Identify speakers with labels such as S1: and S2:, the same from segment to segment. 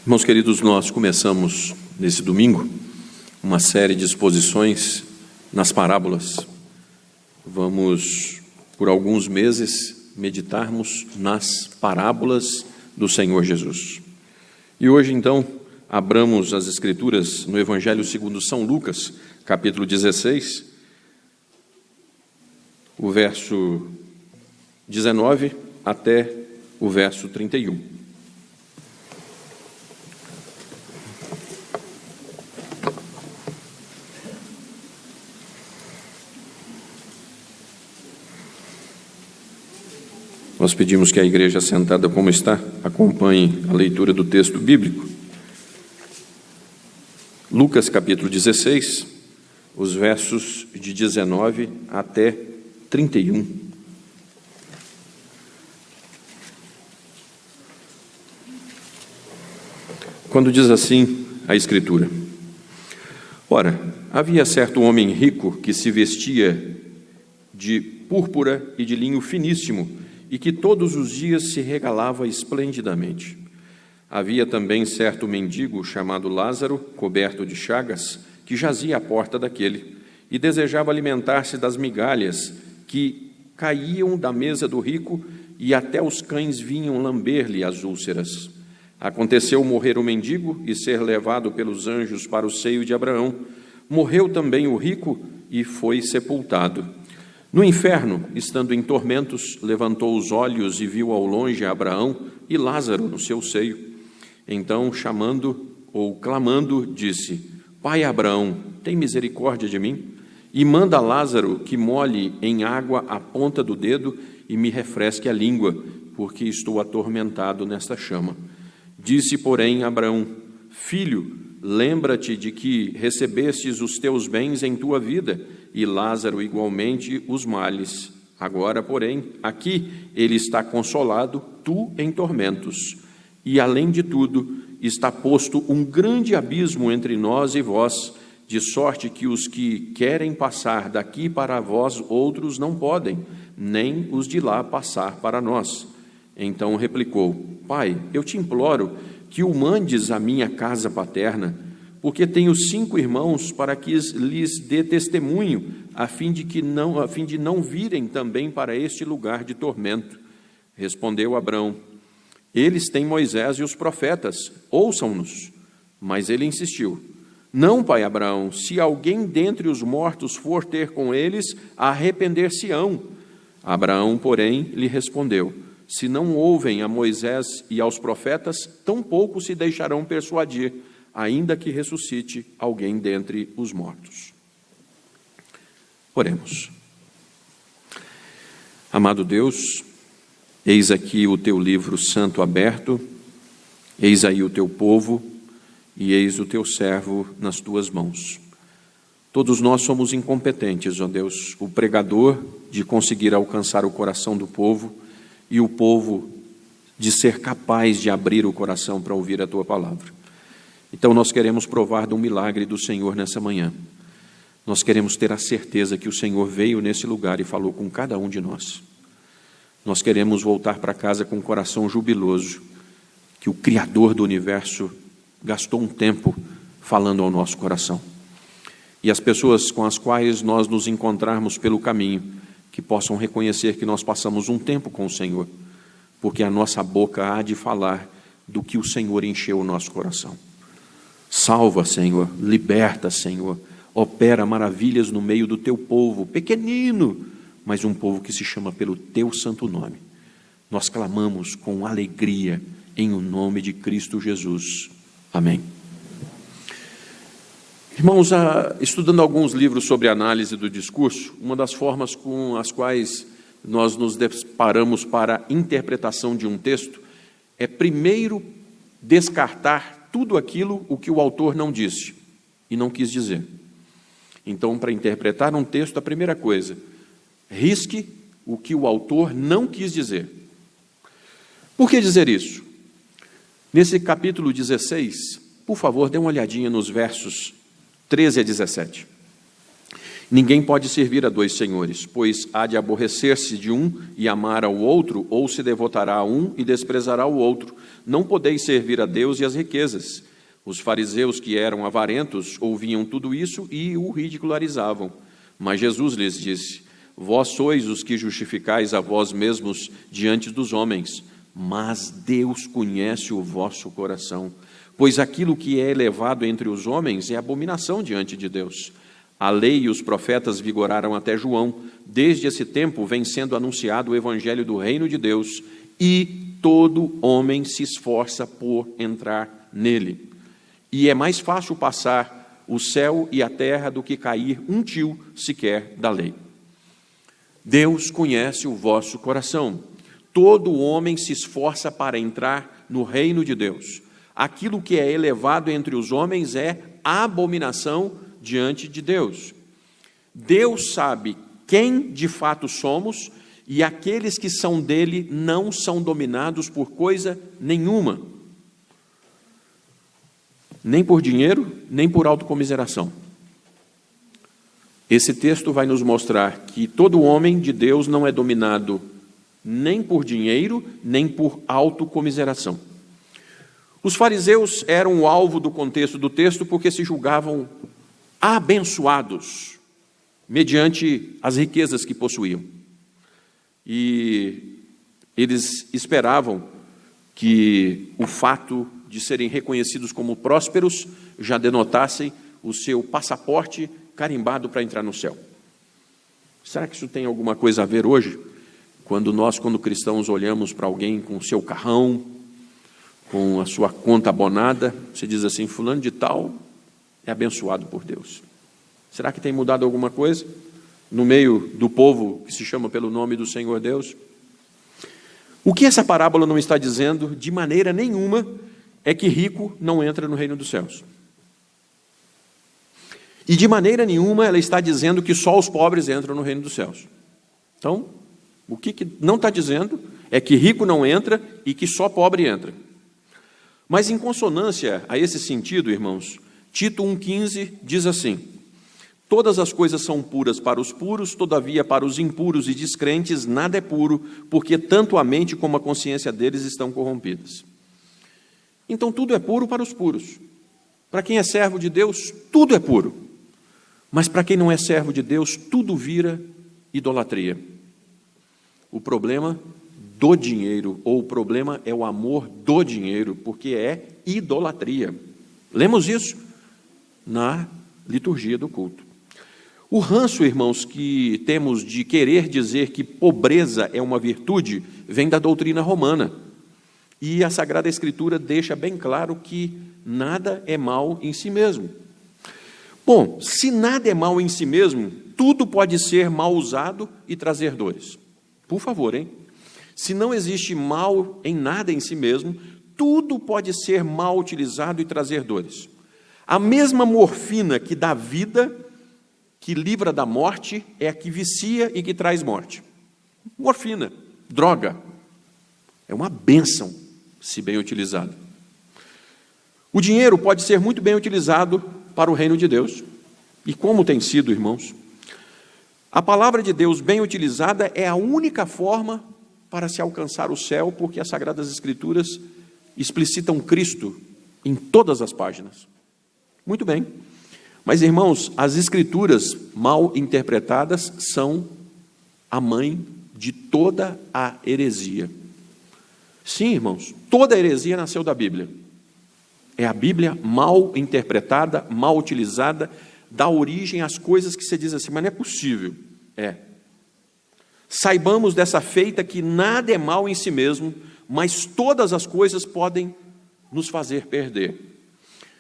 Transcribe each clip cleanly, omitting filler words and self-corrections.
S1: Irmãos queridos, nós começamos nesse domingo uma série de exposições nas parábolas. Vamos, por alguns meses, meditarmos nas parábolas do Senhor Jesus. E hoje, então, abramos as Escrituras no Evangelho segundo São Lucas, capítulo 16, o verso 19 até o verso 31. Nós pedimos que a igreja, sentada como está, acompanhe a leitura do texto bíblico. Lucas capítulo 16, os versos de 19 até 31. Quando diz assim a Escritura: Ora, havia certo homem rico que se vestia de púrpura e de linho finíssimo, e que todos os dias se regalava esplendidamente. Havia também certo mendigo chamado Lázaro, coberto de chagas, que jazia à porta daquele, e desejava alimentar-se das migalhas que caíam da mesa do rico, e até os cães vinham lamber-lhe as úlceras. Aconteceu morrer o mendigo e ser levado pelos anjos para o seio de Abraão. Morreu também o rico e foi sepultado. No inferno, estando em tormentos, levantou os olhos e viu ao longe Abraão e Lázaro no seu seio. Então, chamando ou clamando, disse: Pai Abraão, tem misericórdia de mim, e manda Lázaro que molhe em água a ponta do dedo e me refresque a língua, porque estou atormentado nesta chama. Disse, porém, Abraão: Filho, lembra-te de que recebestes os teus bens em tua vida, e Lázaro igualmente os males. Agora, porém, aqui ele está consolado, tu em tormentos. E, além de tudo, está posto um grande abismo entre nós e vós, de sorte que os que querem passar daqui para vós outros não podem, nem os de lá passar para nós. Então replicou: Pai, eu te imploro que o mandes à minha casa paterna, porque tenho 5 irmãos, para que lhes dê testemunho, a fim de não virem também para este lugar de tormento. Respondeu Abraão: Eles têm Moisés e os profetas, ouçam-nos. Mas ele insistiu: Não, pai Abraão, se alguém dentre os mortos for ter com eles, arrepender-se-ão. Abraão, porém, lhe respondeu: Se não ouvem a Moisés e aos profetas, tampouco se deixarão persuadir, ainda que ressuscite alguém dentre os mortos. Oremos. Amado Deus, eis aqui o teu livro santo aberto, eis aí o teu povo e eis o teu servo nas tuas mãos. Todos nós somos incompetentes, ó Deus, o pregador de conseguir alcançar o coração do povo e o povo de ser capaz de abrir o coração para ouvir a tua palavra. Então nós queremos provar do milagre do Senhor nessa manhã. Nós queremos ter a certeza que o Senhor veio nesse lugar e falou com cada um de nós. Nós queremos voltar para casa com o coração jubiloso, que o Criador do universo gastou um tempo falando ao nosso coração. E as pessoas com as quais nós nos encontrarmos pelo caminho, que possam reconhecer que nós passamos um tempo com o Senhor, porque a nossa boca há de falar do que o Senhor encheu o nosso coração. Salva, Senhor, liberta, Senhor, opera maravilhas no meio do teu povo, pequenino, mas um povo que se chama pelo teu santo nome. Nós clamamos com alegria em o nome de Cristo Jesus. Amém. Irmãos, estudando alguns livros sobre análise do discurso, uma das formas com as quais nós nos deparamos para a interpretação de um texto é primeiro descartar tudo aquilo o que o autor não disse e não quis dizer. Então, para interpretar um texto, a primeira coisa, risque o que o autor não quis dizer. Por que dizer isso? Nesse capítulo 16, por favor, dê uma olhadinha nos versos 13 a 17. Ninguém pode servir a dois senhores, pois há de aborrecer-se de um e amar ao outro, ou se devotará a um e desprezará o outro. Não podeis servir a Deus e às riquezas. Os fariseus, que eram avarentos, ouviam tudo isso e o ridicularizavam. Mas Jesus lhes disse: vós sois os que justificais a vós mesmos diante dos homens, mas Deus conhece o vosso coração. Pois aquilo que é elevado entre os homens é abominação diante de Deus. A lei e os profetas vigoraram até João. Desde esse tempo vem sendo anunciado o evangelho do reino de Deus, e todo homem se esforça por entrar nele. E é mais fácil passar o céu e a terra do que cair um tio sequer da lei. Deus conhece o vosso coração. Todo homem se esforça para entrar no reino de Deus. Aquilo que é elevado entre os homens é abominação diante de Deus. Deus sabe quem de fato somos, e aqueles que são dele não são dominados por coisa nenhuma, nem por dinheiro, nem por autocomiseração. Esse texto vai nos mostrar que todo homem de Deus não é dominado nem por dinheiro, nem por autocomiseração. Os fariseus eram o alvo do contexto do texto porque se julgavam abençoados mediante as riquezas que possuíam. E eles esperavam que o fato de serem reconhecidos como prósperos já denotassem o seu passaporte carimbado para entrar no céu. Será que isso tem alguma coisa a ver hoje? Quando cristãos, olhamos para alguém com o seu carrão, com a sua conta abonada, você diz assim: fulano de tal é abençoado por Deus. Será que tem mudado alguma coisa no meio do povo que se chama pelo nome do Senhor Deus? O que essa parábola não está dizendo, de maneira nenhuma, é que rico não entra no reino dos céus. E de maneira nenhuma ela está dizendo que só os pobres entram no reino dos céus. Então, o que não está dizendo é que rico não entra e que só pobre entra. Mas em consonância a esse sentido, irmãos, Tito 1,15 diz assim: todas as coisas são puras para os puros, todavia para os impuros e descrentes nada é puro, porque tanto a mente como a consciência deles estão corrompidas. Então tudo é puro para os puros. Para quem é servo de Deus, tudo é puro. Mas para quem não é servo de Deus, tudo vira idolatria. O problema do dinheiro, ou o problema é o amor do dinheiro, porque é idolatria. Lemos isso na liturgia do culto. O ranço, irmãos, que temos de querer dizer que pobreza é uma virtude, vem da doutrina romana. E a Sagrada Escritura deixa bem claro que nada é mal em si mesmo. Bom, se nada é mal em si mesmo, tudo pode ser mal usado e trazer dores. Por favor, hein? Se não existe mal em nada em si mesmo, tudo pode ser mal utilizado e trazer dores. A mesma morfina que dá vida, que livra da morte, é a que vicia e que traz morte. Morfina, droga, é uma bênção, se bem utilizado. O dinheiro pode ser muito bem utilizado para o reino de Deus. E como tem sido, irmãos? A palavra de Deus bem utilizada é a única forma para se alcançar o céu, porque as Sagradas Escrituras explicitam Cristo em todas as páginas. Muito bem. Mas, irmãos, as Escrituras mal interpretadas são a mãe de toda a heresia. Sim, irmãos, toda heresia nasceu da Bíblia. É a Bíblia mal interpretada, mal utilizada, dá origem às coisas que você diz assim, mas não é possível. É. Saibamos dessa feita que nada é mal em si mesmo, mas todas as coisas podem nos fazer perder.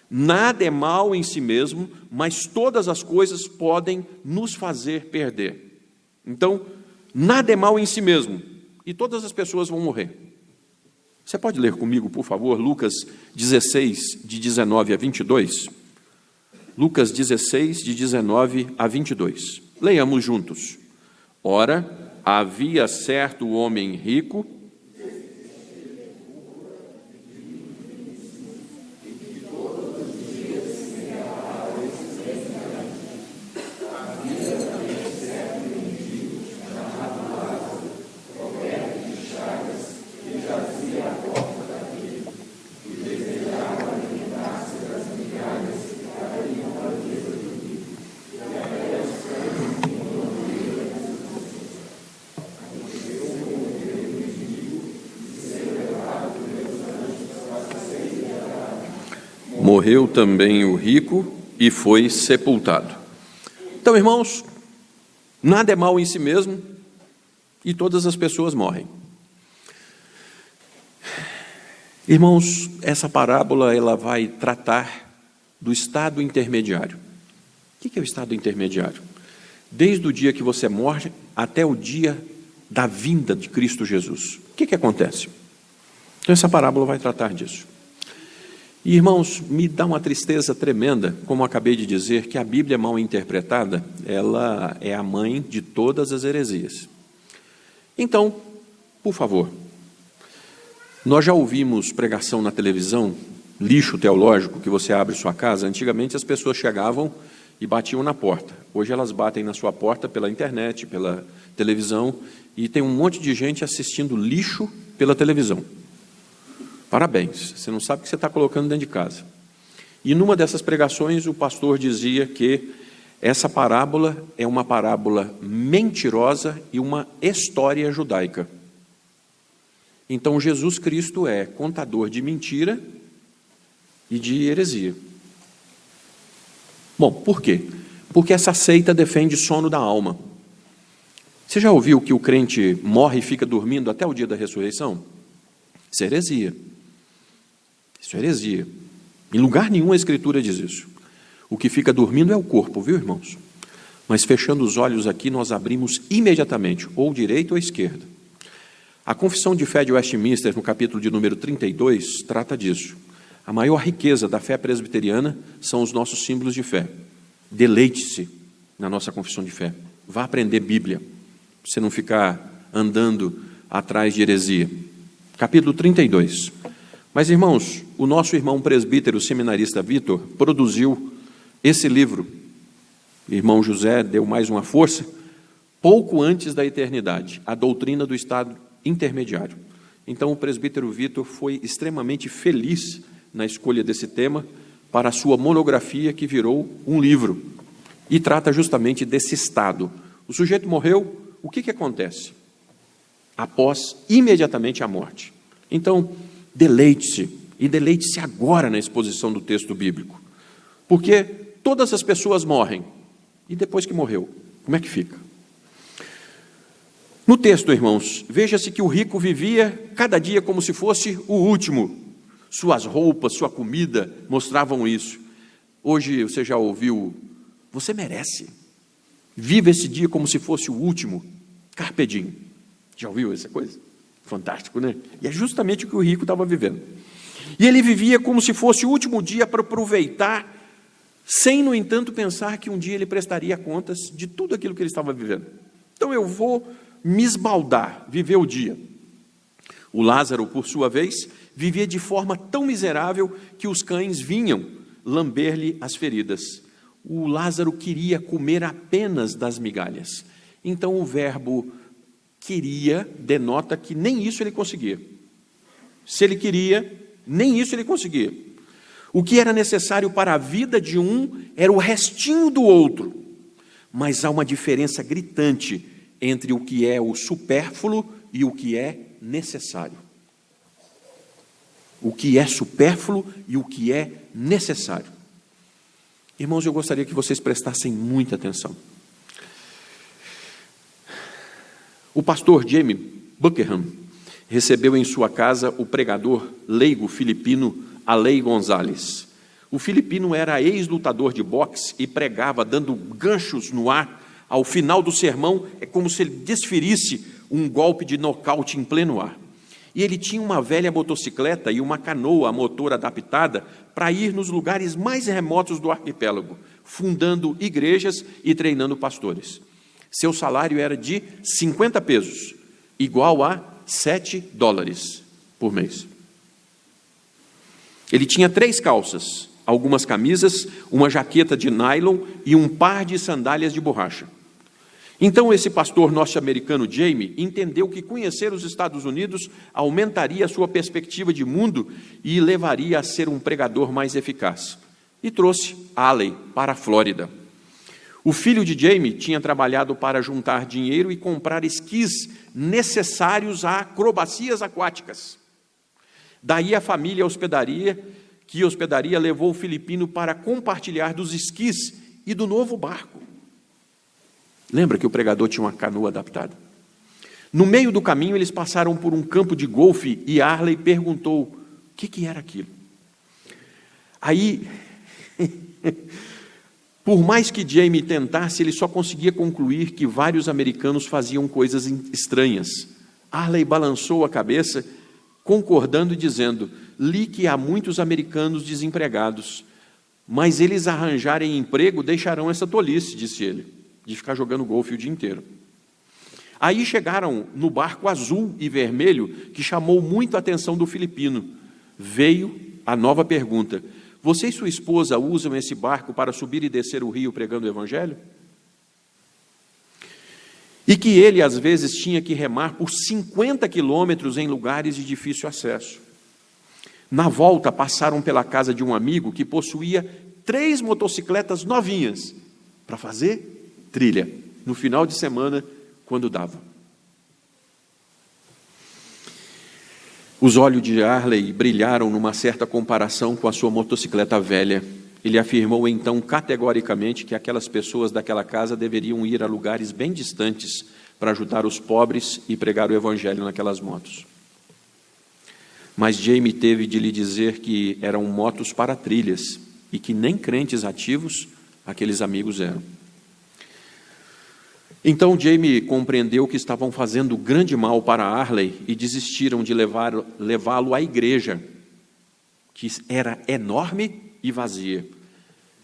S1: Nada é mal em si mesmo, mas todas as coisas podem nos fazer perder. Então, nada é mal em si mesmo, e todas as pessoas vão morrer. Você pode ler comigo, por favor, Lucas 16, de 19 a 22? Lucas 16, de 19 a 22. Leiamos juntos. Ora, havia certo homem rico, morreu também o rico e foi sepultado. Então, irmãos, nada é mal em si mesmo e todas as pessoas morrem. Irmãos, essa parábola ela vai tratar do estado intermediário. O que é o estado intermediário? Desde o dia que você morre até o dia da vinda de Cristo Jesus. O que acontece? Então, essa parábola vai tratar disso. E, irmãos, me dá uma tristeza tremenda, como eu acabei de dizer, que a Bíblia mal interpretada, ela é a mãe de todas as heresias. Então, por favor, nós já ouvimos pregação na televisão, lixo teológico, que você abre sua casa. Antigamente as pessoas chegavam e batiam na porta. Hoje elas batem na sua porta pela internet, pela televisão, e tem um monte de gente assistindo lixo pela televisão. Parabéns, você não sabe o que você está colocando dentro de casa. E numa dessas pregações o pastor dizia que essa parábola é uma parábola mentirosa e uma história judaica. Então Jesus Cristo é contador de mentira e de heresia. Bom, por quê? Porque essa seita defende sono da alma. Você já ouviu que o crente morre e fica dormindo até o dia da ressurreição? Isso é heresia. Isso é heresia. Em lugar nenhum a Escritura diz isso. O que fica dormindo é o corpo, viu, irmãos? Mas fechando os olhos aqui, nós abrimos imediatamente, ou direita ou esquerda. A Confissão de Fé de Westminster, no capítulo de número 32, trata disso. A maior riqueza da fé presbiteriana são os nossos símbolos de fé. Deleite-se na nossa confissão de fé. Vá aprender Bíblia, para você não ficar andando atrás de heresia. Capítulo 32. Mas, irmãos, o nosso irmão presbítero seminarista Vitor produziu esse livro. O irmão José deu mais uma força, pouco antes da eternidade, a doutrina do estado intermediário. Então, o presbítero Vitor foi extremamente feliz na escolha desse tema para a sua monografia, que virou um livro, e trata justamente desse estado. O sujeito morreu, o que acontece? Após, imediatamente, a morte. Então, deleite-se, e deleite-se agora na exposição do texto bíblico, porque todas as pessoas morrem, e depois que morreu, como é que fica? No texto, irmãos, veja-se que o rico vivia cada dia como se fosse o último. Suas roupas, sua comida mostravam isso. Hoje você já ouviu, você merece. Viva esse dia como se fosse o último. Carpe diem. Já ouviu essa coisa? Fantástico, né? E é justamente o que o rico estava vivendo. E ele vivia como se fosse o último dia para aproveitar, sem, no entanto, pensar que um dia ele prestaria contas de tudo aquilo que ele estava vivendo. Então eu vou me esbaldar, viver o dia. O Lázaro, por sua vez, vivia de forma tão miserável que os cães vinham lamber-lhe as feridas. O Lázaro queria comer apenas das migalhas. Então o verbo queria denota que nem isso ele conseguia. Se ele queria, nem isso ele conseguia. O que era necessário para a vida de um era o restinho do outro. Mas há uma diferença gritante entre o que é o supérfluo e o que é necessário. O que é supérfluo e o que é necessário. Irmãos, eu gostaria que vocês prestassem muita atenção. O pastor Jamie Buckingham recebeu em sua casa o pregador leigo filipino Alei Gonzalez. O filipino era ex-lutador de boxe e pregava dando ganchos no ar. Ao final do sermão, é como se ele desferisse um golpe de nocaute em pleno ar. E ele tinha uma velha motocicleta e uma canoa a motor adaptada para ir nos lugares mais remotos do arquipélago, fundando igrejas e treinando pastores. Seu salário era de 50 pesos, igual a $7 por mês. Ele tinha 3 calças, algumas camisas, uma jaqueta de nylon e um par de sandálias de borracha. Então esse pastor norte-americano Jamie entendeu que conhecer os Estados Unidos aumentaria a sua perspectiva de mundo e levaria a ser um pregador mais eficaz. E trouxe Alei para a Flórida. O filho de Jamie tinha trabalhado para juntar dinheiro e comprar esquis necessários a acrobacias aquáticas. Daí a família hospedaria que hospedaria levou o filipino para compartilhar dos esquis e do novo barco. Lembra que o pregador tinha uma canoa adaptada? No meio do caminho, eles passaram por um campo de golfe e Arley perguntou o que era aquilo. Aí, por mais que Jamie tentasse, ele só conseguia concluir que vários americanos faziam coisas estranhas. Arley balançou a cabeça, concordando e dizendo: li que há muitos americanos desempregados, mas eles arranjarem emprego deixarão essa tolice, disse ele, de ficar jogando golfe o dia inteiro. Aí chegaram no barco azul e vermelho, que chamou muito a atenção do filipino. Veio a nova pergunta: você e sua esposa usam esse barco para subir e descer o rio pregando o evangelho? E que ele, às vezes, tinha que remar por 50 quilômetros em lugares de difícil acesso. Na volta, passaram pela casa de um amigo que possuía 3 motocicletas novinhas para fazer trilha no final de semana, quando dava. Os olhos de Arley brilharam numa certa comparação com a sua motocicleta velha. Ele afirmou então categoricamente que aquelas pessoas daquela casa deveriam ir a lugares bem distantes para ajudar os pobres e pregar o evangelho naquelas motos. Mas Jamie teve de lhe dizer que eram motos para trilhas e que nem crentes ativos aqueles amigos eram. Então Jamie compreendeu que estavam fazendo grande mal para Arley e desistiram de levá-lo à igreja, que era enorme e vazia.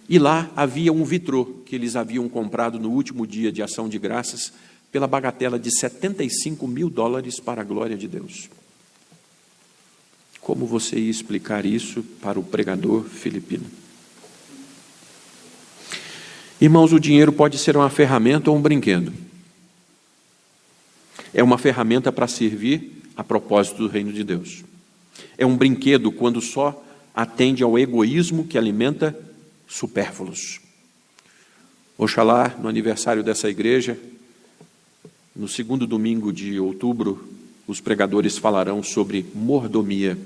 S1: E lá havia um vitrô que eles haviam comprado no último dia de ação de graças pela bagatela de $75 mil para a glória de Deus. Como você ia explicar isso para o pregador filipino? Irmãos, o dinheiro pode ser uma ferramenta ou um brinquedo. É uma ferramenta para servir a propósito do reino de Deus. É um brinquedo quando só atende ao egoísmo que alimenta supérfluos. Oxalá, no aniversário dessa igreja, no 2º domingo de outubro, os pregadores falarão sobre mordomia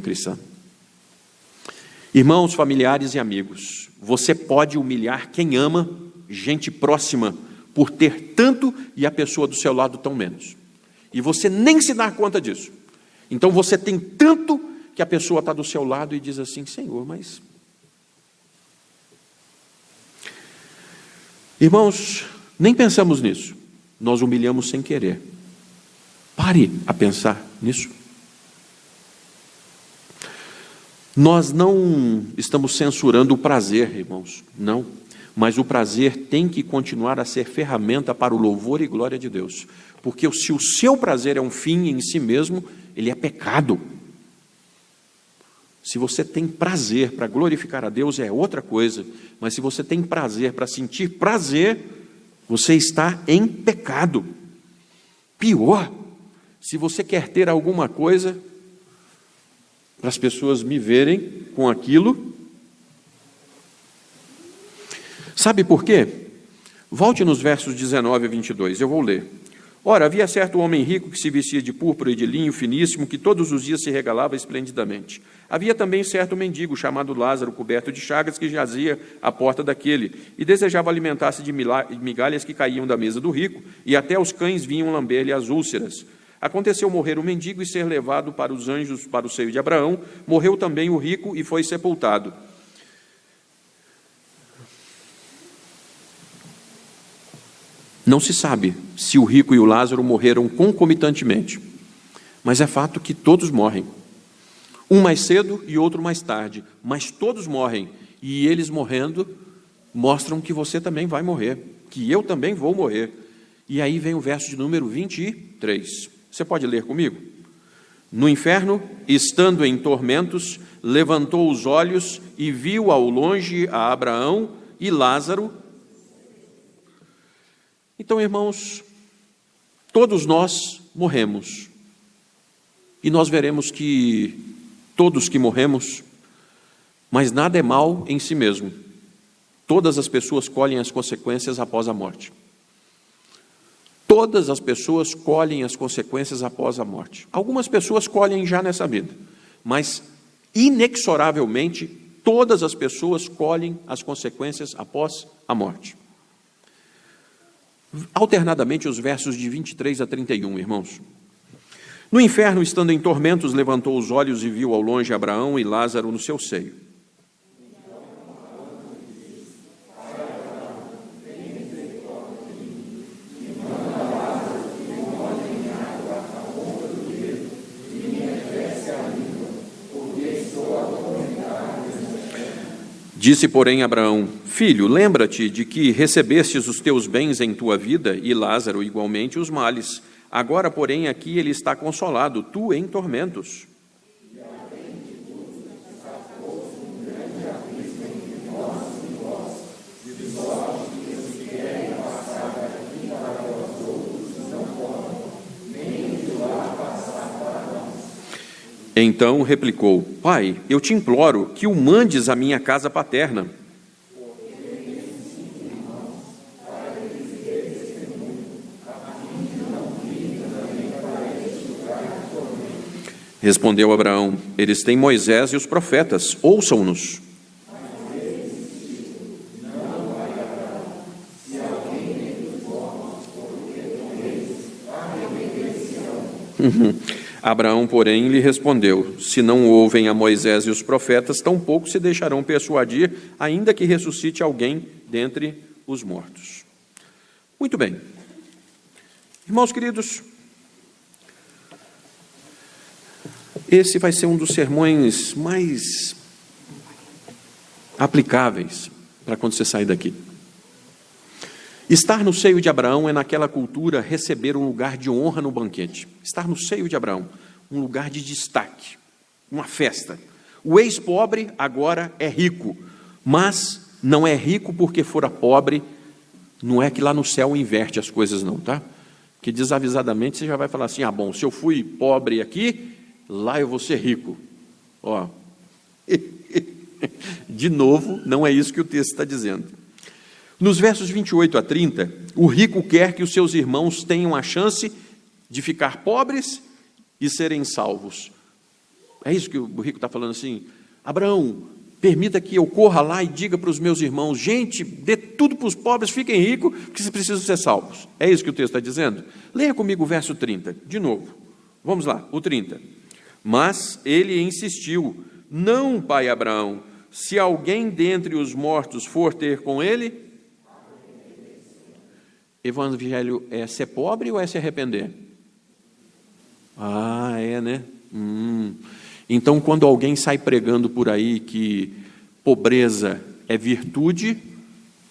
S1: cristã. Irmãos, familiares e amigos, você pode humilhar quem ama, gente próxima, por ter tanto e a pessoa do seu lado tão menos. E você nem se dá conta disso. Então você tem tanto que a pessoa está do seu lado e diz assim: Senhor, mas... Irmãos, nem pensamos nisso. Nós humilhamos sem querer. Pare a pensar nisso. Nós não estamos censurando o prazer, irmãos, não. Mas o prazer tem que continuar a ser ferramenta para o louvor e glória de Deus. Porque se o seu prazer é um fim em si mesmo, ele é pecado. Se você tem prazer para glorificar a Deus, é outra coisa. Mas se você tem prazer para sentir prazer, você está em pecado. Pior, se você quer ter alguma coisa para as pessoas me verem com aquilo. Sabe por quê? Volte nos versos 19 a 22, eu vou ler. Ora, havia certo homem rico que se vestia de púrpura e de linho finíssimo, que todos os dias se regalava esplendidamente. Havia também certo mendigo, chamado Lázaro, coberto de chagas, que jazia à porta daquele, e desejava alimentar-se de migalhas que caíam da mesa do rico, e até os cães vinham lamber-lhe as úlceras. Aconteceu morrer o mendigo e ser levado para os anjos, para o seio de Abraão. Morreu também o rico e foi sepultado. Não se sabe se o rico e o Lázaro morreram concomitantemente, mas é fato que todos morrem. Um mais cedo e outro mais tarde, mas todos morrem. E eles morrendo mostram que você também vai morrer, que eu também vou morrer. E aí vem o verso de número 23. Você pode ler comigo? No inferno, estando em tormentos, levantou os olhos e viu ao longe a Abraão e Lázaro. Então, irmãos, todos nós morremos. E nós veremos que todos que morremos, mas nada é mal em si mesmo. Todas as pessoas colhem as consequências após a morte. Todas as pessoas colhem as consequências após a morte. Algumas pessoas colhem já nessa vida, mas Inexoravelmente, todas as pessoas colhem as consequências após a morte. Alternadamente, os versos de 23 a 31, irmãos. No inferno, estando em tormentos, levantou os olhos e viu ao longe Abraão e Lázaro no seu seio. Disse, porém, Abraão: Filho, lembra-te de que recebestes os teus bens em tua vida, e Lázaro igualmente os males. Agora, porém, aqui ele está consolado, tu em tormentos. Então replicou: Pai, eu te imploro que o mandes à minha casa paterna. Respondeu Abraão: Eles têm Moisés e os profetas, ouçam-nos. Abraão, porém, lhe respondeu: Se não ouvem a Moisés e os profetas, tampouco se deixarão persuadir, ainda que ressuscite alguém dentre os mortos. Muito bem. Irmãos queridos, esse vai ser um dos sermões mais aplicáveis para quando você sair daqui. Estar no seio de Abraão é, naquela cultura, receber um lugar de honra no banquete. Estar no seio de Abraão, um lugar de destaque, uma festa. O ex-pobre agora é rico, mas não é rico porque fora pobre. Não é que lá no céu inverte as coisas não, tá? Porque desavisadamente você já vai falar assim: ah, bom, se eu fui pobre aqui, lá eu vou ser rico. Ó, de novo, não é isso que o texto está dizendo. Nos versos 28 a 30, o rico quer que os seus irmãos tenham a chance de ficar pobres e serem salvos. É isso que o rico está falando assim: Abraão, permita que eu corra lá e diga para os meus irmãos: gente, dê tudo para os pobres, fiquem ricos, porque vocês precisam ser salvos. É isso que o texto está dizendo? Leia comigo o verso 30, de novo. Vamos lá, o 30. Mas ele insistiu: não, pai Abraão, se alguém dentre os mortos for ter com ele... Evangelho é ser pobre ou é se arrepender? Ah, é, né? Então, quando alguém sai pregando por aí que pobreza é virtude,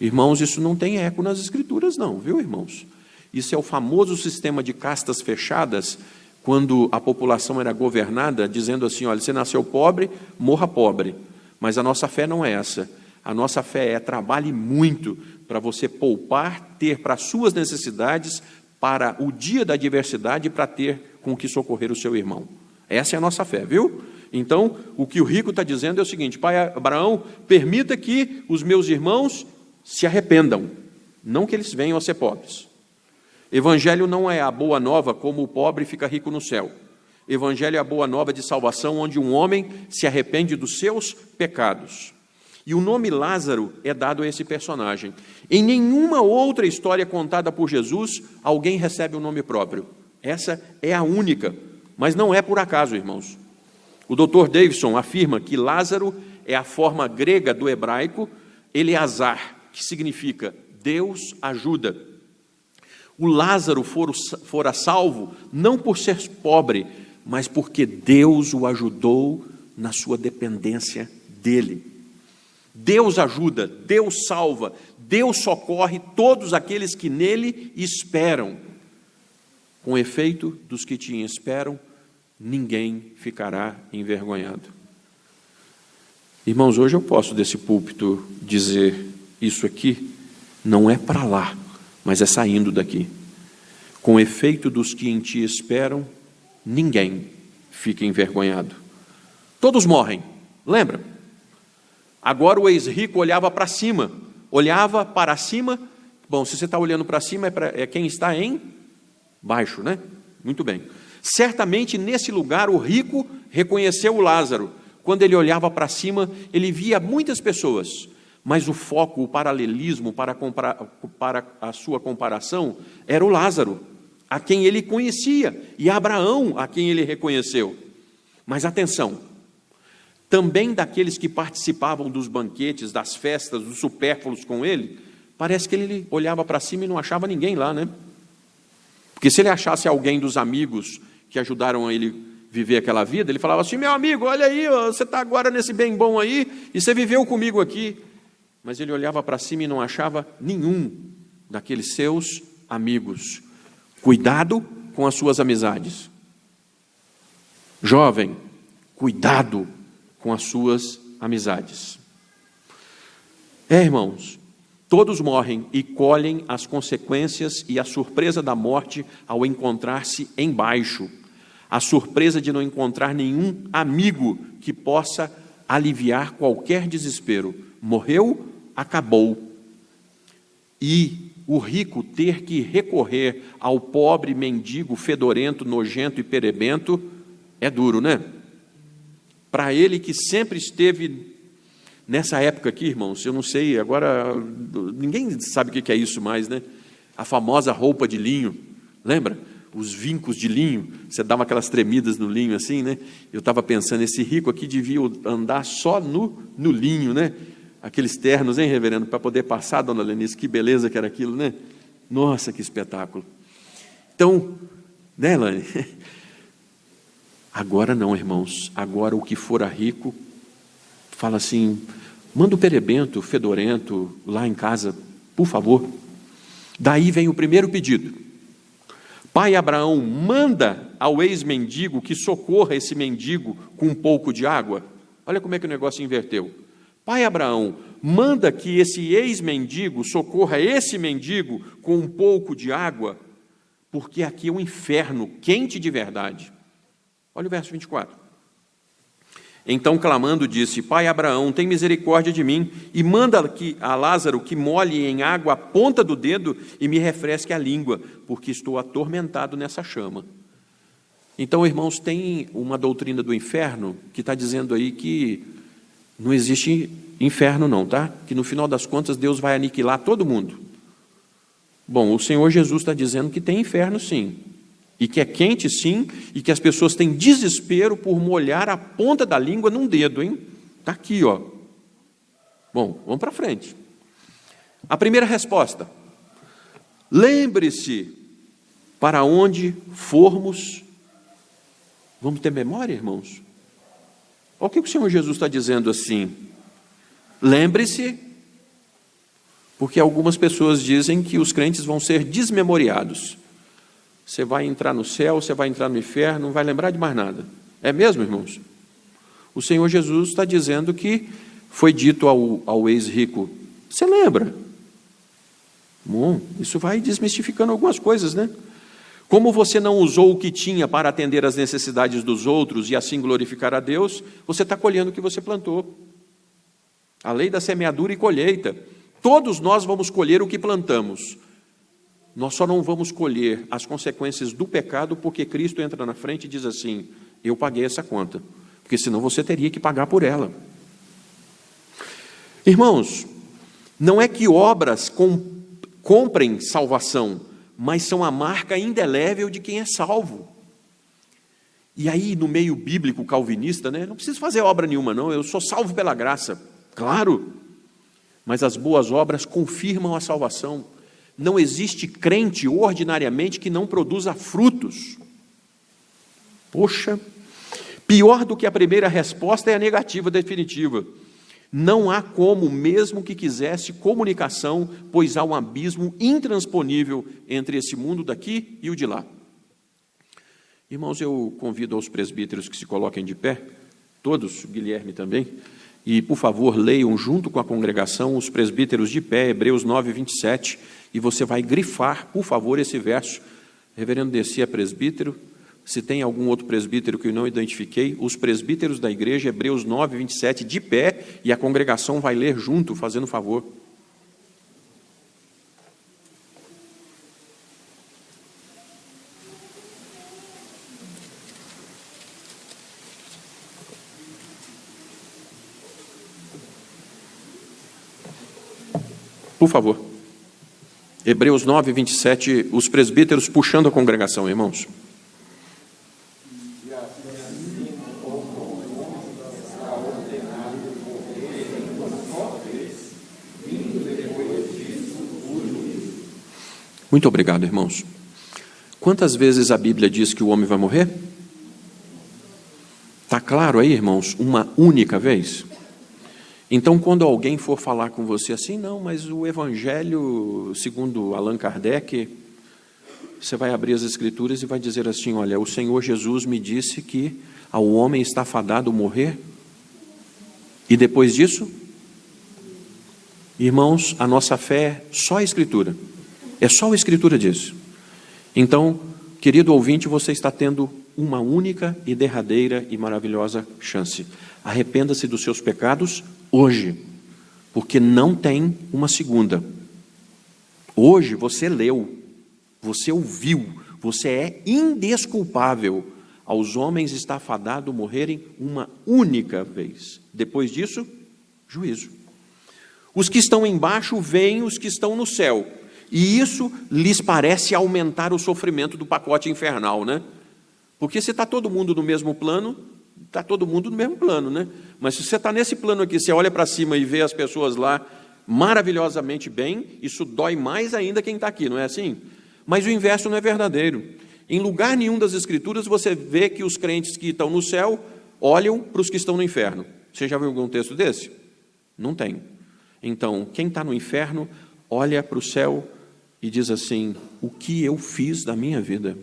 S1: irmãos, isso não tem eco nas Escrituras não, viu, irmãos? Isso é o famoso sistema de castas fechadas, quando a população era governada, dizendo assim: olha, você nasceu pobre, morra pobre. Mas a nossa fé não é essa. A nossa fé é: trabalhe muito para você poupar, ter para suas necessidades, para o dia da adversidade, para ter com que socorrer o seu irmão. Essa é a nossa fé, viu? Então, o que o rico está dizendo é o seguinte: pai Abraão, permita que os meus irmãos se arrependam, não que eles venham a ser pobres. Evangelho não é a boa nova como o pobre fica rico no céu. Evangelho é a boa nova de salvação, onde um homem se arrepende dos seus pecados. E o nome Lázaro é dado a esse personagem. Em nenhuma outra história contada por Jesus, alguém recebe o nome próprio. Essa é a única, mas não é por acaso, irmãos. O Dr. Davidson afirma que Lázaro é a forma grega do hebraico Eleazar, que significa Deus ajuda. O Lázaro fora salvo não por ser pobre, mas porque Deus o ajudou na sua dependência dele. Deus ajuda, Deus salva, Deus socorre todos aqueles que nele esperam. Com efeito, dos que te esperam, ninguém ficará envergonhado. Irmãos, hoje eu posso desse púlpito dizer: isso aqui não é para lá, mas é saindo daqui. Com efeito, dos que em ti esperam, ninguém fica envergonhado. Todos morrem, lembra? Agora o ex-rico olhava para cima, bom, se você está olhando para cima, é quem está em baixo, né? Muito bem. Certamente nesse lugar o rico reconheceu o Lázaro, quando ele olhava para cima, ele via muitas pessoas, mas o foco, o paralelismo para a sua comparação era o Lázaro, a quem ele conhecia, e Abraão, a quem ele reconheceu. Mas atenção, também daqueles que participavam dos banquetes, das festas, dos supérfluos com ele, parece que ele olhava para cima e não achava ninguém lá, né? Porque se ele achasse alguém dos amigos que ajudaram a ele viver aquela vida, ele falava assim: meu amigo, olha aí, você está agora nesse bem bom aí, e você viveu comigo aqui. Mas ele olhava para cima e não achava nenhum daqueles seus amigos. Cuidado com as suas amizades. Jovem, cuidado com as suas amizades. Irmãos, todos morrem e colhem as consequências e a surpresa da morte ao encontrar-se embaixo. A surpresa de não encontrar nenhum amigo que possa aliviar qualquer desespero. Morreu, acabou. E o rico ter que recorrer ao pobre mendigo fedorento, nojento e perebento é duro, né? Para ele que sempre esteve nessa época aqui, irmãos, eu não sei, agora ninguém sabe o que é isso mais, né? A famosa roupa de linho, lembra? Os vincos de linho, você dava aquelas tremidas no linho assim, né? Eu estava pensando, esse rico aqui devia andar só no linho, né? Aqueles ternos, hein, reverendo, para poder passar, dona Lenice, que beleza que era aquilo, né? Nossa, que espetáculo. Então, né, Lani? Agora não, irmãos, agora o que fora rico, fala assim: manda o perebento, o fedorento lá em casa, por favor. Daí vem o primeiro pedido. Pai Abraão, manda ao ex-mendigo que socorra esse mendigo com um pouco de água. Olha como é que o negócio inverteu. Pai Abraão, manda que esse ex-mendigo socorra esse mendigo com um pouco de água, porque aqui é um inferno quente de verdade. Olha o verso 24. Então, clamando, disse: Pai Abraão, tem misericórdia de mim, e manda a Lázaro que molhe em água a ponta do dedo e me refresque a língua, porque estou atormentado nessa chama. Então, irmãos, tem uma doutrina do inferno que está dizendo aí que não existe inferno não, tá? Que no final das contas Deus vai aniquilar todo mundo. Bom, o Senhor Jesus está dizendo que tem inferno sim, e que é quente sim, e que as pessoas têm desespero por molhar a ponta da língua num dedo, hein? Está aqui, ó. Bom, vamos para frente. A primeira resposta: lembre-se, para onde formos, vamos ter memória, irmãos? Olha o que o Senhor Jesus está dizendo assim. Lembre-se, porque algumas pessoas dizem que os crentes vão ser desmemoriados. Você vai entrar no céu, você vai entrar no inferno, não vai lembrar de mais nada. É mesmo, irmãos? O Senhor Jesus está dizendo que foi dito ao ex-rico: você lembra? Bom, isso vai desmistificando algumas coisas, né? Como você não usou o que tinha para atender às necessidades dos outros e assim glorificar a Deus, você está colhendo o que você plantou. A lei da semeadura e colheita. Todos nós vamos colher o que plantamos. Nós só não vamos colher as consequências do pecado porque Cristo entra na frente e diz assim: eu paguei essa conta, porque senão você teria que pagar por ela. Irmãos, não é que obras comprem salvação, mas são a marca indelével de quem é salvo. E aí, no meio bíblico calvinista, né, não preciso fazer obra nenhuma, não, eu sou salvo pela graça. Claro, mas as boas obras confirmam a salvação. Não existe crente ordinariamente que não produza frutos. Poxa, pior do que a primeira resposta é a negativa definitiva. Não há como, mesmo que quisesse, comunicação, pois há um abismo intransponível entre esse mundo daqui e o de lá. Irmãos, eu convido aos presbíteros que se coloquem de pé, todos, Guilherme também, e, por favor, leiam junto com a congregação os presbíteros de pé, Hebreus 9, 27, e você vai grifar, por favor, esse verso. Reverendo Deci é presbítero. Se tem algum outro presbítero que eu não identifiquei, os presbíteros da igreja, Hebreus 9, 27, de pé, e a congregação vai ler junto, fazendo favor. Por favor. Hebreus 9, 27, os presbíteros puxando a congregação, irmãos. Muito obrigado, irmãos. Quantas vezes a Bíblia diz que o homem vai morrer? Está claro aí, irmãos? Uma única vez. Então, quando alguém for falar com você assim, não, mas o Evangelho, segundo Allan Kardec, você vai abrir as Escrituras e vai dizer assim, olha, o Senhor Jesus me disse que ao homem está fadado morrer, e depois disso, irmãos, a nossa fé é só a Escritura, é só a Escritura disso. Então, querido ouvinte, você está tendo uma única e derradeira e maravilhosa chance. Arrependa-se dos seus pecados hoje, porque não tem uma segunda. Hoje você leu, você ouviu, você é indesculpável. Aos homens está fadado morrerem uma única vez. Depois disso, juízo. Os que estão embaixo veem os que estão no céu, e isso lhes parece aumentar o sofrimento do pacote infernal, né? Porque se está todo mundo no mesmo plano, está todo mundo no mesmo plano, né? Mas se você está nesse plano aqui, você olha para cima e vê as pessoas lá maravilhosamente bem, isso dói mais ainda quem está aqui, não é assim? Mas o inverso não é verdadeiro. Em lugar nenhum das Escrituras você vê que os crentes que estão no céu olham para os que estão no inferno. Você já viu algum texto desse? Não tem. Então, quem está no inferno olha para o céu e diz assim, o que eu fiz da minha vida?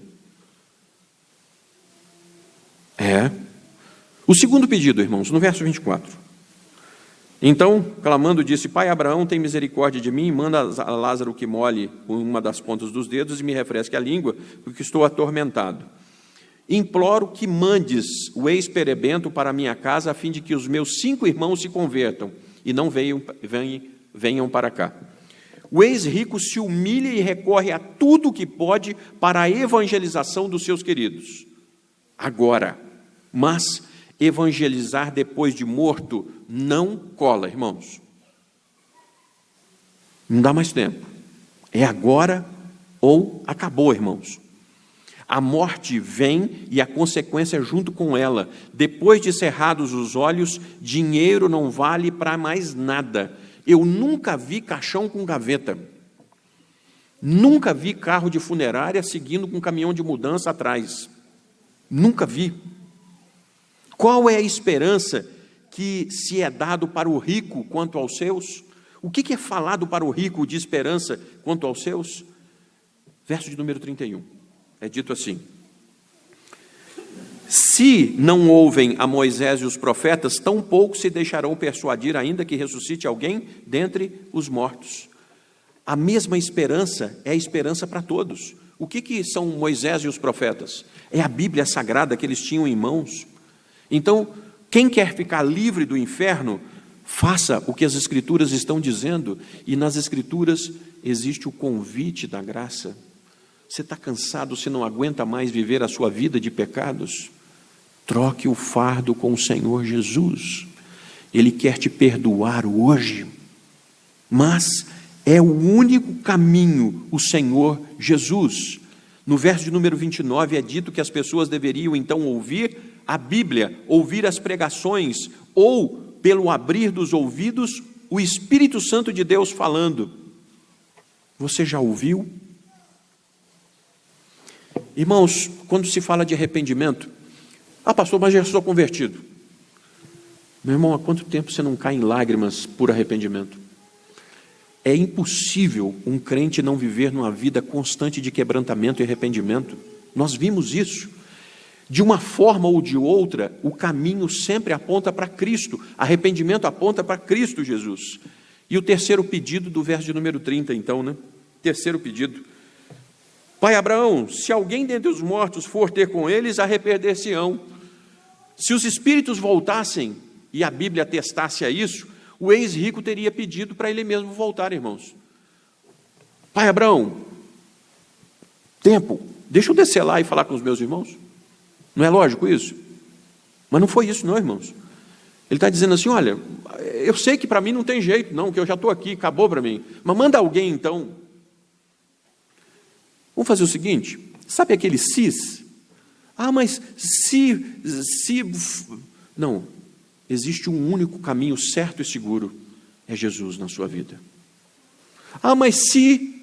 S1: O segundo pedido, irmãos, no verso 24. Então, clamando, disse, Pai Abraão, tem misericórdia de mim, manda a Lázaro que molhe uma das pontas dos dedos e me refresque a língua, porque estou atormentado. Imploro que mandes o ex-perebento para a minha casa, a fim de que os meus 5 irmãos se convertam e não venham para cá. O ex-rico se humilha e recorre a tudo o que pode para a evangelização dos seus queridos. Agora, mas evangelizar depois de morto não cola, irmãos. Não dá mais tempo. É agora ou acabou, irmãos. A morte vem e a consequência junto com ela. Depois de cerrados os olhos, dinheiro não vale para mais nada. Eu nunca vi caixão com gaveta. Nunca vi carro de funerária seguindo com caminhão de mudança atrás. Nunca vi. Qual é a esperança que se é dado para o rico quanto aos seus? O que é falado para o rico de esperança quanto aos seus? Verso de número 31. É dito assim: se não ouvem a Moisés e os profetas, tampouco se deixarão persuadir, ainda que ressuscite alguém dentre os mortos. A mesma esperança é a esperança para todos. O que são Moisés e os profetas? É a Bíblia Sagrada que eles tinham em mãos. Então, quem quer ficar livre do inferno, faça o que as Escrituras estão dizendo, e nas Escrituras existe o convite da graça. Você está cansado, você não aguenta mais viver a sua vida de pecados? Troque o fardo com o Senhor Jesus. Ele quer te perdoar hoje, mas é o único caminho, o Senhor Jesus. No verso de número 29 é dito que as pessoas deveriam então ouvir a Bíblia, ouvir as pregações, ou, pelo abrir dos ouvidos, o Espírito Santo de Deus falando. Você já ouviu? Irmãos, quando se fala de arrependimento, pastor, mas já sou convertido. Meu irmão, há quanto tempo você não cai em lágrimas por arrependimento? É impossível um crente não viver numa vida constante de quebrantamento e arrependimento. Nós vimos isso. De uma forma ou de outra, o caminho sempre aponta para Cristo. Arrependimento aponta para Cristo Jesus. E o terceiro pedido do verso de número 30, então, né? Terceiro pedido. Pai Abraão, se alguém dentre os mortos for ter com eles, arrepender-se-ão. Se os espíritos voltassem, e a Bíblia atestasse a isso, o ex-rico teria pedido para ele mesmo voltar, irmãos. Pai Abraão, tempo, deixa eu descer lá e falar com os meus irmãos. Não é lógico isso? Mas não foi isso não, irmãos. Ele está dizendo assim, olha, eu sei que para mim não tem jeito, não, que eu já estou aqui, acabou para mim. Mas manda alguém então. Vamos fazer o seguinte, sabe aquele cis? Mas se... Não, existe um único caminho certo e seguro, é Jesus na sua vida. Mas se...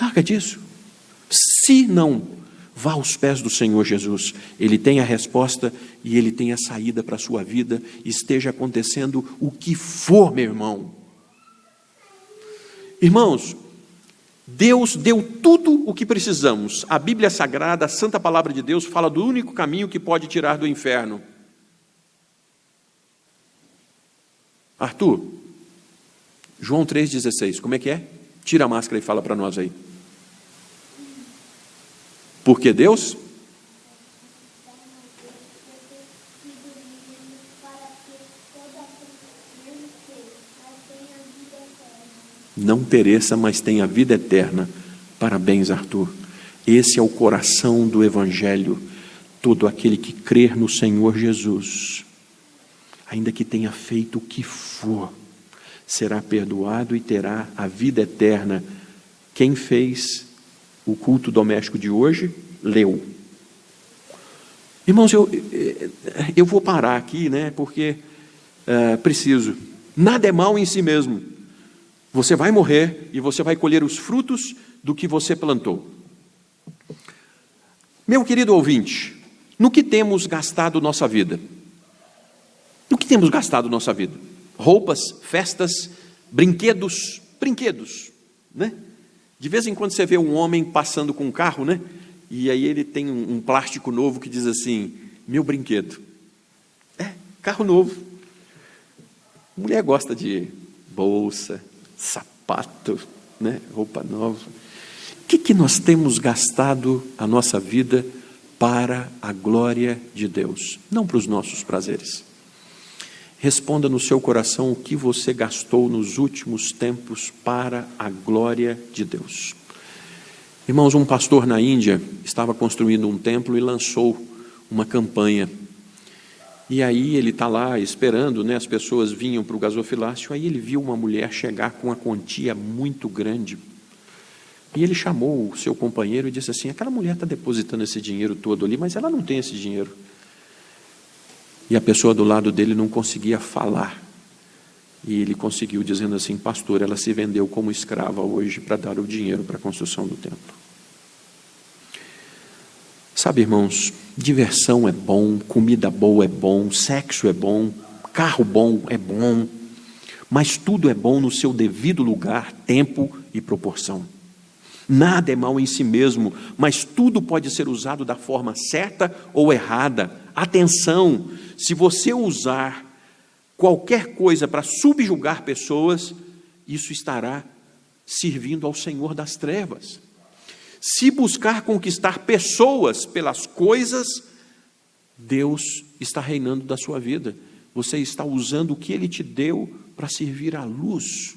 S1: Larga disso. Se não, vá aos pés do Senhor Jesus. Ele tem a resposta e Ele tem a saída para a sua vida. Esteja acontecendo o que for, meu irmão. Irmãos, Deus deu tudo o que precisamos. A Bíblia Sagrada, a Santa Palavra de Deus, fala do único caminho que pode tirar do inferno. Arthur, João 3,16, como é que é? Tira a máscara e fala para nós aí. Porque Deus? Não pereça, mas tenha vida eterna. Parabéns, Arthur. Esse é o coração do Evangelho. Todo aquele que crer no Senhor Jesus, ainda que tenha feito o que for, será perdoado e terá a vida eterna. Quem fez o culto doméstico de hoje, leu. Irmãos, eu vou parar aqui, porque preciso. Nada é mal em si mesmo. Você vai morrer e você vai colher os frutos do que você plantou. Meu querido ouvinte, no que temos gastado nossa vida? No que temos gastado nossa vida? Roupas, festas, brinquedos, né? De vez em quando você vê um homem passando com um carro, né? E aí ele tem um plástico novo que diz assim, meu brinquedo. Carro novo. Mulher gosta de bolsa, sapato, né? Roupa nova. O que nós temos gastado a nossa vida para a glória de Deus? Não para os nossos prazeres. Responda no seu coração o que você gastou nos últimos tempos para a glória de Deus. Irmãos, um pastor na Índia estava construindo um templo e lançou uma campanha. E aí ele está lá esperando, as pessoas vinham para o gasofilácio, aí ele viu uma mulher chegar com uma quantia muito grande. E ele chamou o seu companheiro e disse assim, aquela mulher está depositando esse dinheiro todo ali, mas ela não tem esse dinheiro. E a pessoa do lado dele não conseguia falar. E ele conseguiu dizendo assim, pastor, ela se vendeu como escrava hoje para dar o dinheiro para a construção do templo. Sabe, irmãos, diversão é bom, comida boa é bom, sexo é bom, carro bom é bom, mas tudo é bom no seu devido lugar, tempo e proporção. Nada é mal em si mesmo, mas tudo pode ser usado da forma certa ou errada. Atenção, se você usar qualquer coisa para subjugar pessoas, isso estará servindo ao Senhor das trevas. Se buscar conquistar pessoas pelas coisas, Deus está reinando da sua vida. Você está usando o que Ele te deu para servir à luz.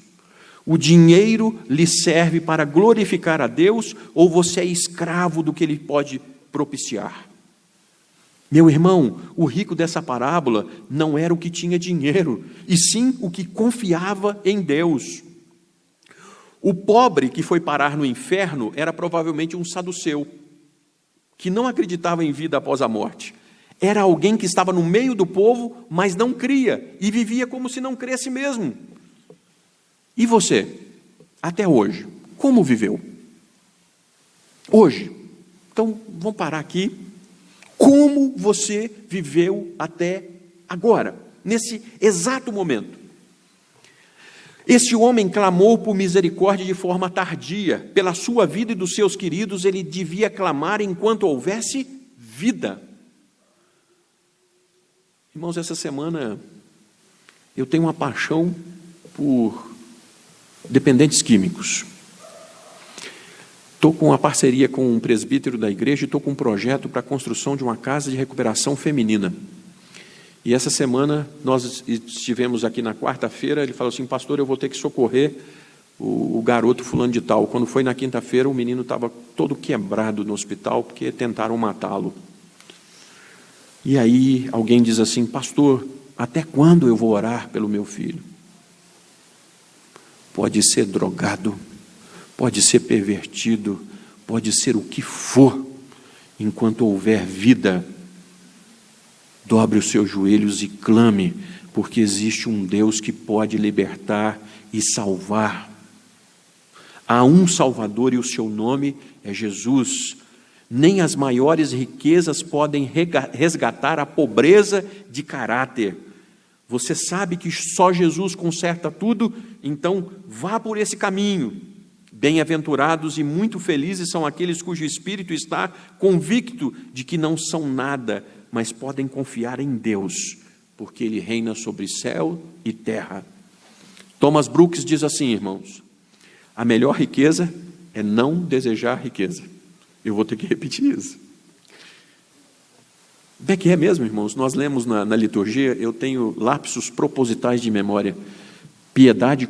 S1: O dinheiro lhe serve para glorificar a Deus ou você é escravo do que Ele pode propiciar? Meu irmão, o rico dessa parábola não era o que tinha dinheiro, e sim o que confiava em Deus. O pobre que foi parar no inferno era provavelmente um saduceu, que não acreditava em vida após a morte. Era alguém que estava no meio do povo, mas não cria, e vivia como se não cresce mesmo. E você, até hoje, como viveu? Hoje. Então, vamos parar aqui. Como você viveu até agora, nesse exato momento? Esse homem clamou por misericórdia de forma tardia. Pela sua vida e dos seus queridos, ele devia clamar enquanto houvesse vida. Irmãos, essa semana eu tenho uma paixão por dependentes químicos. Estou com uma parceria com um presbítero da igreja e estou com um projeto para a construção de uma casa de recuperação feminina. E essa semana nós estivemos aqui na quarta-feira, ele falou assim, pastor, eu vou ter que socorrer o garoto fulano de tal. Quando foi na quinta-feira, o menino estava todo quebrado no hospital, porque tentaram matá-lo. E aí alguém diz assim, pastor, Até quando eu vou orar pelo meu filho? Pode ser drogado, pode ser pervertido, pode ser o que for, enquanto houver vida, dobre os seus joelhos e clame, porque existe um Deus que pode libertar e salvar. Há um Salvador e o seu nome é Jesus. Nem as maiores riquezas podem resgatar a pobreza de caráter. Você sabe que só Jesus conserta tudo, então vá por esse caminho. Bem-aventurados e muito felizes são aqueles cujo espírito está convicto de que não são nada, mas podem confiar em Deus, porque Ele reina sobre céu e terra. Thomas Brooks diz assim, irmãos: a melhor riqueza é não desejar riqueza. Eu vou ter que repetir isso. Como é que é mesmo, irmãos? Nós lemos na liturgia, eu tenho lapsos propositais de memória. Piedade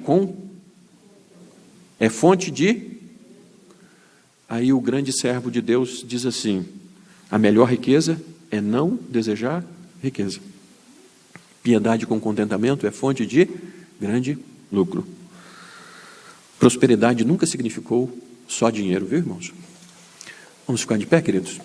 S1: é fonte de... Aí o grande servo de Deus diz assim: a melhor riqueza é não desejar riqueza. Piedade com contentamento é fonte de grande lucro. Prosperidade nunca significou só dinheiro, viu, irmãos? Vamos ficar de pé, queridos?